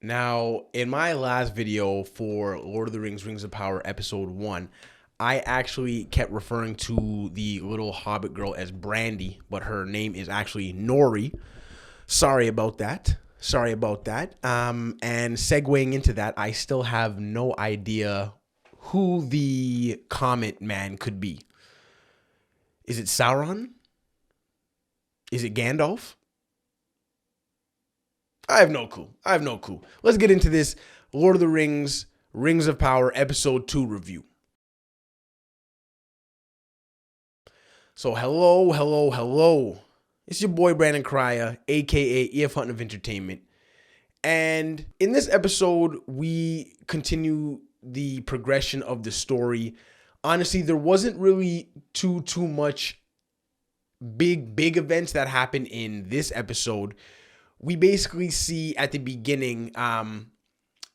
Now, in my last video for Lord of the Rings Rings of Power episode 1, I actually kept referring to the little hobbit girl as Brandy, but her name is actually Nori. Sorry about that. And segueing into that, I still have no idea who the Comet Man could be. Is it Sauron? Is it Gandalf? I have no clue. Let's get into this Lord of the Rings Rings of Power episode 2 review. So hello. It's your boy Brandon Correia, aka EF Hunting of Entertainment. And in this episode, we continue the progression of the story. Honestly, there wasn't really too much big events that happened in this episode. We basically see at the beginning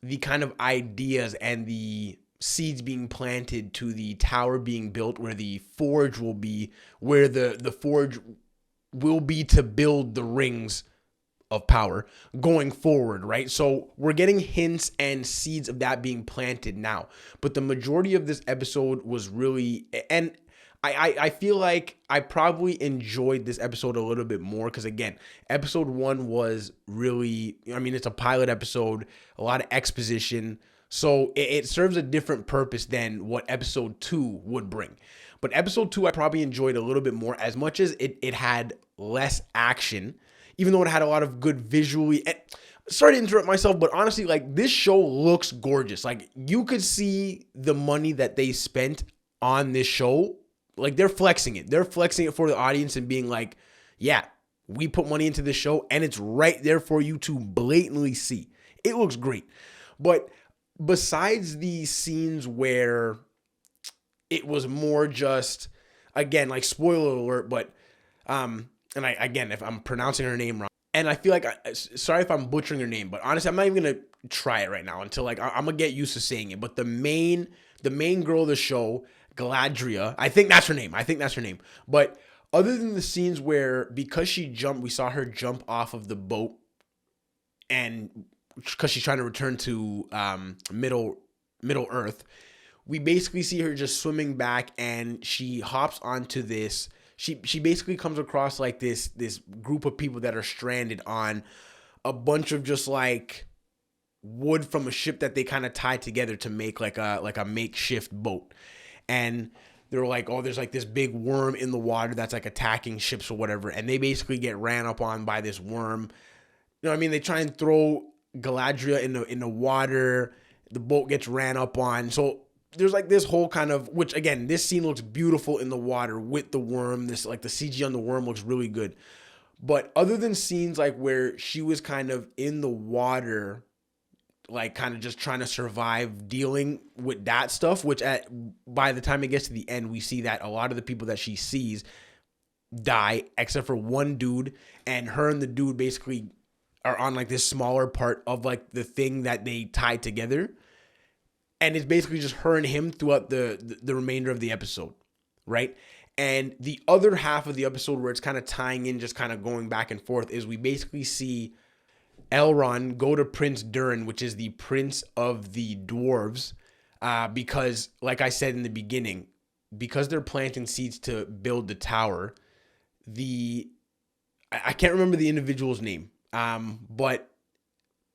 the kind of ideas and the seeds being planted to the tower being built, where the forge will be, where the forge will be to build the rings of power going forward, right? So we're getting hints and seeds of that being planted now. But the majority of this episode was really, and I feel like I probably enjoyed this episode a little bit more because, again, episode 1 was really, it's a pilot episode, a lot of exposition. So it serves a different purpose than what episode 2 would bring. But episode 2, I probably enjoyed a little bit more, as much as it had less action, even though it had a lot of good visually. And sorry to interrupt myself, but honestly, like, this show looks gorgeous. Like, you could see the money that they spent on this show. Like, they're flexing it. They're flexing it for the audience and being like, yeah, we put money into this show and it's right there for you to blatantly see. It looks great. But besides the scenes where it was more just, again, like, spoiler alert, but, if I'm pronouncing her name wrong, and I feel like, sorry if I'm butchering her name, but honestly, I'm not even going to try it right now until, like, I'm going to get used to saying it. But the main girl of the show, Galadriel, I think that's her name. But other than the scenes where, because she jumped, we saw her jump off of the boat, and because she's trying to return to Middle Earth, we basically see her just swimming back, and she hops onto this. She basically comes across like this group of people that are stranded on a bunch of just like wood from a ship that they kind of tied together to make like a makeshift boat. And they're like, oh, there's like this big worm in the water that's like attacking ships or whatever. And they basically get ran up on by this worm. You know what I mean? They try and throw Galadriel in the water. The boat gets ran up on. So there's like this whole kind of, which again, this scene looks beautiful in the water with the worm. This, like, the CG on the worm looks really good. But other than scenes like where she was kind of in the water, like kind of just trying to survive dealing with that stuff, which by the time it gets to the end, we see that a lot of the people that she sees die except for one dude, and her and the dude basically are on like this smaller part of like the thing that they tied together. And it's basically just her and him throughout the remainder of the episode, right? And the other half of the episode where it's kind of tying in, just kind of going back and forth, is we basically see Elrond go to Prince Durin, which is the prince of the dwarves, because, like I said in the beginning, because they're planting seeds to build the tower, I can't remember the individual's name, but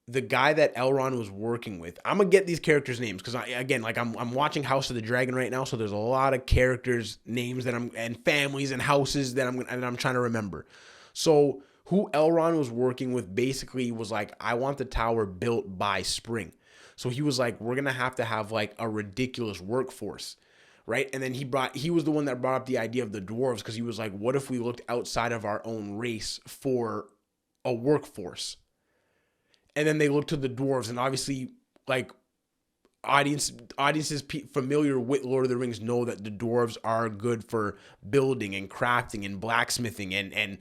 the guy that Elrond was working with, I'm gonna get these characters' names because I'm watching House of the Dragon right now, so there's a lot of characters' names and families and houses that I'm trying to remember. So who Elrond was working with basically was like, I want the tower built by spring. So he was like, we're gonna have to have like a ridiculous workforce, right? And then he was the one that brought up the idea of the dwarves, because he was like, what if we looked outside of our own race for a workforce? And then they look to the dwarves, and obviously, like, audiences familiar with Lord of the Rings know that the dwarves are good for building and crafting and blacksmithing and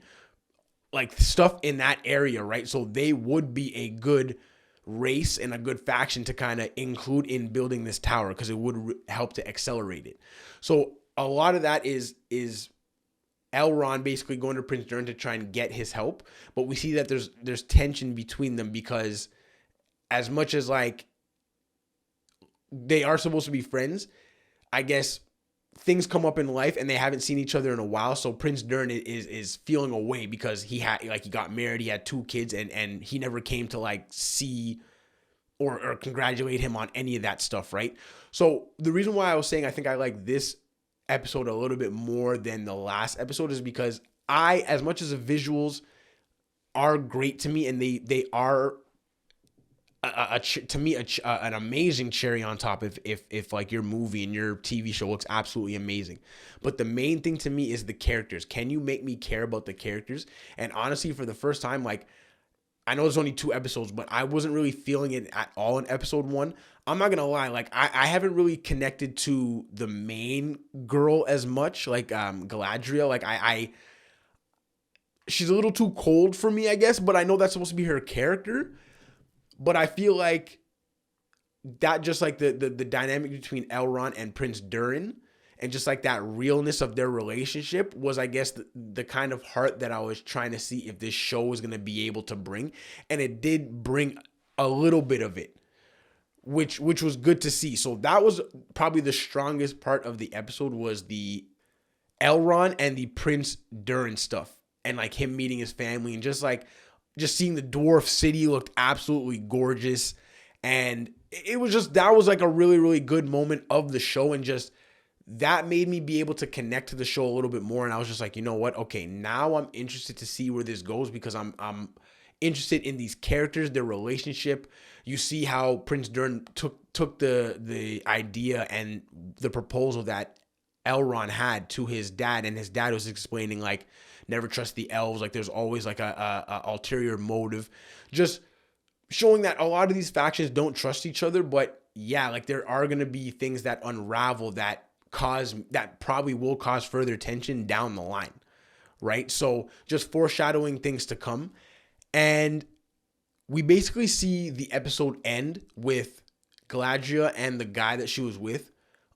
like stuff in that area, right? So they would be a good race and a good faction to kind of include in building this tower, because it would help to accelerate it. So a lot of that is Elrond basically going to Prince Durin to try and get his help. But we see that there's tension between them, because as much as like they are supposed to be friends, I guess things come up in life and they haven't seen each other in a while. So Prince Dern is feeling away because he got married, he had 2 kids, and he never came to like see or congratulate him on any of that stuff, right? So the reason why I was saying I think I like this episode a little bit more than the last episode is because as much as the visuals are great to me and they are an amazing cherry on top if like your movie and your TV show looks absolutely amazing. But the main thing to me is the characters. Can you make me care about the characters? And honestly, for the first time, like, I know there's only 2 episodes, but I wasn't really feeling it at all in episode 1. I'm not gonna lie, like I haven't really connected to the main girl as much, like Galadriel. Like she's a little too cold for me, I guess, but I know that's supposed to be her character. But I feel like that just like the dynamic between Elrond and Prince Durin and just like that realness of their relationship was, I guess, the kind of heart that I was trying to see if this show was going to be able to bring. And it did bring a little bit of it, which was good to see. So that was probably the strongest part of the episode, was the Elrond and the Prince Durin stuff and like him meeting his family and just seeing the dwarf city looked absolutely gorgeous. And it was just, that was like a really, really good moment of the show. And just that made me be able to connect to the show a little bit more. And I was just like, you know what? Okay, now I'm interested to see where this goes because I'm interested in these characters, their relationship. You see how Prince Durin took the idea and the proposal that Elrond had to his dad, and his dad was explaining like, never trust the elves. Like there's always like a ulterior motive. Just showing that a lot of these factions don't trust each other. But yeah, like there are going to be things that unravel that probably will cause further tension down the line. Right. So just foreshadowing things to come. And we basically see the episode end with Galadriel and the guy that she was with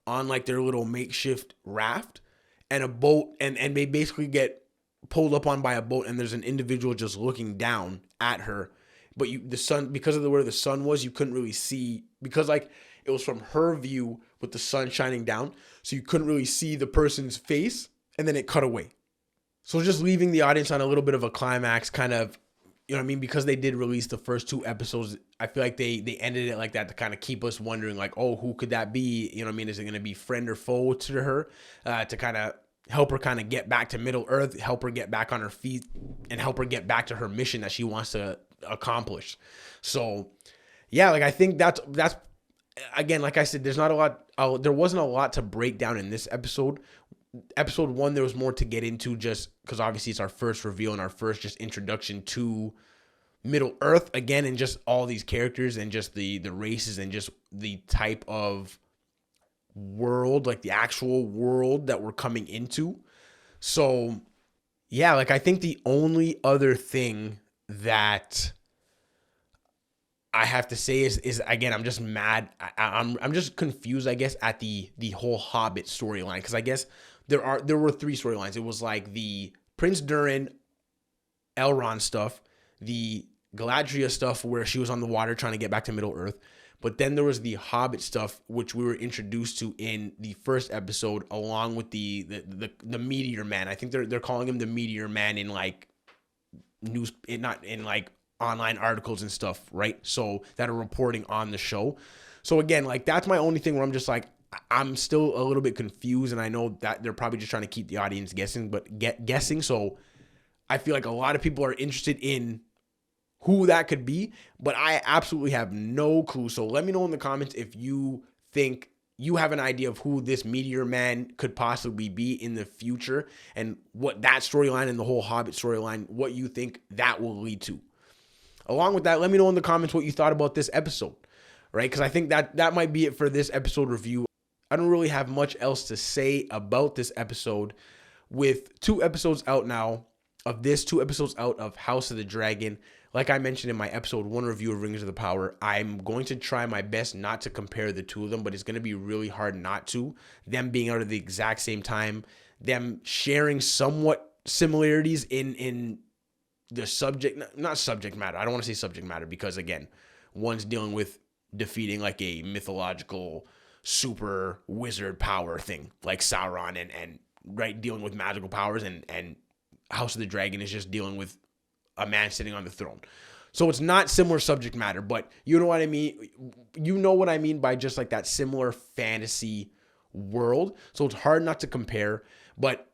on like their little makeshift raft and a boat. And they basically get pulled up on by a boat, and there's an individual just looking down at her. But the sun, because of where the sun was, you couldn't really see, because like it was from her view with the sun shining down. So you couldn't really see the person's face, and then it cut away. So just leaving the audience on a little bit of a climax, kind of, you know what I mean? Because they did release the first 2 episodes, I feel like they ended it like that to kind of keep us wondering like, oh, who could that be? You know what I mean? Is it going to be friend or foe to her, to kind of help her kind of get back to Middle Earth, help her get back on her feet, and help her get back to her mission that she wants to accomplish. So yeah, like I think that's again, like I said, there wasn't a lot to break down in this episode. Episode 1, there was more to get into, just because obviously it's our first reveal and our first just introduction to Middle Earth again, and just all these characters and just the races and just the type of world, like the actual world that we're coming into. So yeah, like I think the only other thing that I have to say is again, I'm just mad. I'm just confused, I guess, at the whole Hobbit storyline, because I guess there were 3 storylines. It was like the Prince Durin, Elrond stuff, the Galadriel stuff where she was on the water trying to get back to Middle Earth, but then there was the Hobbit stuff, which we were introduced to in the first episode, along with the Meteor Man. I think they're calling him the Meteor Man in like not in like online articles and stuff, right? So that are reporting on the show. So again, like that's my only thing where I'm just like, I'm still a little bit confused, and I know that they're probably just trying to keep the audience guessing. So I feel like a lot of people are interested in who that could be, but I absolutely have no clue. So let me know in the comments if you think you have an idea of who this Meteor Man could possibly be in the future, and what that storyline and the whole Hobbit storyline, what you think that will lead to. Along with that, let me know in the comments what you thought about this episode, right? Because I think that might be it for this episode review. I don't really have much else to say about this episode. With 2 episodes out now of this, 2 episodes out of House of the Dragon. Like I mentioned in my episode 1 review of Rings of the Power, I'm going to try my best not to compare the 2 of them, but it's going to be really hard not to. Them being out at the exact same time, them sharing somewhat similarities in the subject, not subject matter. I don't want to say subject matter because, again, one's dealing with defeating like a mythological super wizard power thing like Sauron and right, dealing with magical powers, and House of the Dragon is just dealing with a man sitting on the throne. So it's not similar subject matter, but you know what I mean? You know what I mean by just like that similar fantasy world. So it's hard not to compare. But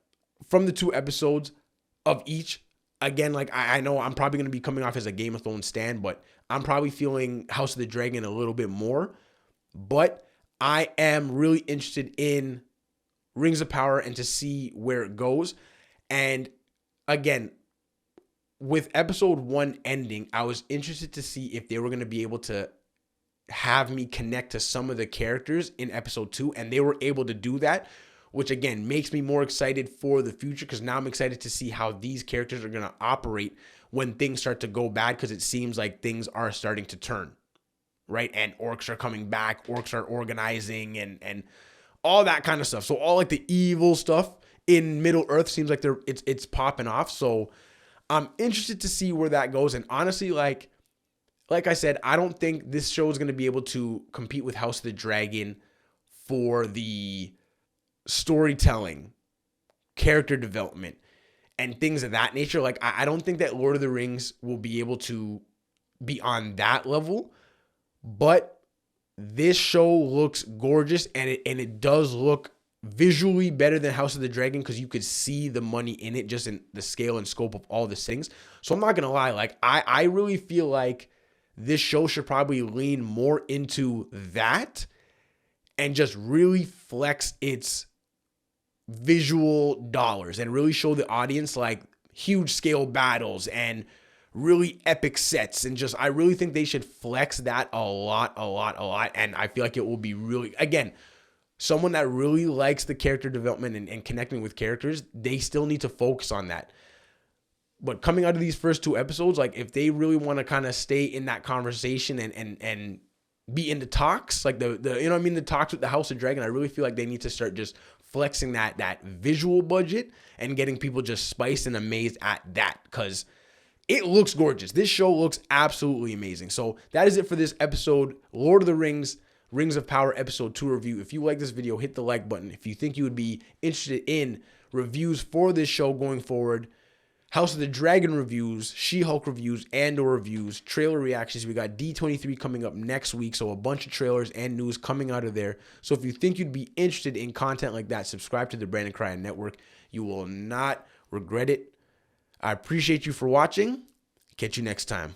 from the 2 episodes of each, again, like I know I'm probably going to be coming off as a Game of Thrones stan, but I'm probably feeling House of the Dragon a little bit more. But I am really interested in Rings of Power and to see where it goes. And again, with episode 1 ending, I was interested to see if they were going to be able to have me connect to some of the characters in episode 2, and they were able to do that, which again makes me more excited for the future, because now I'm excited to see how these characters are going to operate when things start to go bad, because it seems like things are starting to turn, right? And orcs are coming back, orcs are organizing, and all that kind of stuff. So all like the evil stuff in Middle Earth seems like it's popping off. So I'm interested to see where that goes. And honestly, like I said, I don't think this show is going to be able to compete with House of the Dragon for the storytelling, character development, and things of that nature. Like, I don't think that Lord of the Rings will be able to be on that level. But this show looks gorgeous, and it does look visually better than House of the Dragon, because you could see the money in it just in the scale and scope of all the things. So I'm not gonna lie, like I really feel like this show should probably lean more into that and just really flex its visual dollars and really show the audience like huge scale battles and really epic sets, and just I really think they should flex that a lot. And I feel like it will be really, again, someone that really likes the character development and connecting with characters, they still need to focus on that. But coming out of these first 2 episodes, like if they really want to kind of stay in that conversation and be in the talks, like the you know what I mean, the talks with the House of Dragon, I really feel like they need to start just flexing that visual budget and getting people just spiced and amazed at that, because it looks gorgeous. This show looks absolutely amazing. So that is it for this episode, Lord of the Rings, Rings of Power episode 2 review. If you like this video, hit the like button. If you think you would be interested in reviews for this show going forward, House of the Dragon reviews, She-Hulk reviews, Andor reviews, trailer reactions. We got D23 coming up next week, so a bunch of trailers and news coming out of there. So if you think you'd be interested in content like that, subscribe to the Brandon Correia Network. You will not regret it. I appreciate you for watching. Catch you next time.